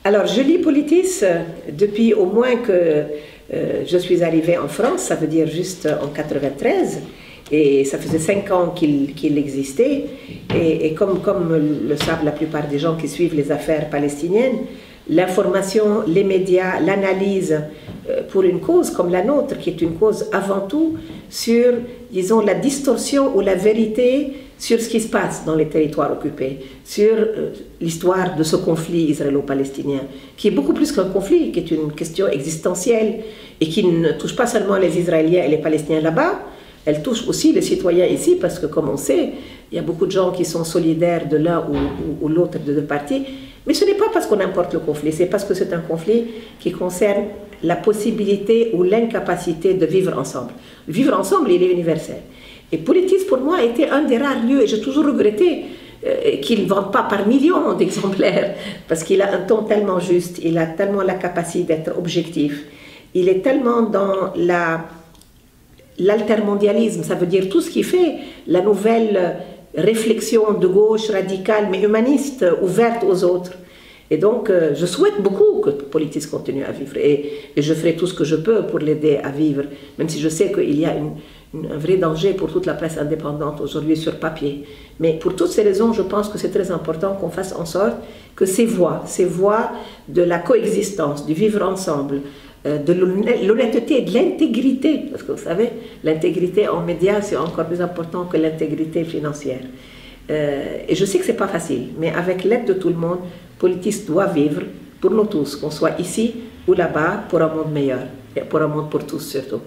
Alors, je lis Politis depuis au moins que je suis arrivée en France, ça veut dire juste en 93, et ça faisait 5 ans qu'il existait. Et comme le savent la plupart des gens qui suivent les affaires palestiniennes, l'information, les médias, l'analyse pour une cause comme la nôtre, qui est une cause avant tout sur, disons, la distorsion ou la vérité sur ce qui se passe dans les territoires occupés, sur l'histoire de ce conflit israélo-palestinien, qui est beaucoup plus qu'un conflit, qui est une question existentielle et qui ne touche pas seulement les Israéliens et les Palestiniens là-bas, elle touche aussi les citoyens ici, parce que comme on sait, il y a beaucoup de gens qui sont solidaires de l'un ou l'autre de deux parties, mais ce n'est pas parce qu'on importe le conflit, c'est parce que c'est un conflit qui concerne la possibilité ou l'incapacité de vivre ensemble. Vivre ensemble, il est universel. Et Politis, pour moi, était un des rares lieux, et j'ai toujours regretté qu'il ne vende pas par millions d'exemplaires, parce qu'il a un ton tellement juste, il a tellement la capacité d'être objectif, il est tellement dans l'altermondialisme, ça veut dire tout ce qui fait la nouvelle réflexion de gauche radicale, mais humaniste, ouverte aux autres. Et donc, je souhaite beaucoup que Politis continue à vivre, et je ferai tout ce que je peux pour l'aider à vivre, même si je sais qu'il y a un vrai danger pour toute la presse indépendante aujourd'hui sur papier. Mais pour toutes ces raisons, je pense que c'est très important qu'on fasse en sorte que ces voix de la coexistence, du vivre ensemble, de l'honnêteté, de l'intégrité, parce que vous savez, l'intégrité en médias, c'est encore plus important que l'intégrité financière. Et je sais que ce n'est pas facile, mais avec l'aide de tout le monde, Politis doit vivre pour nous tous, qu'on soit ici ou là-bas, pour un monde meilleur, et pour un monde pour tous surtout.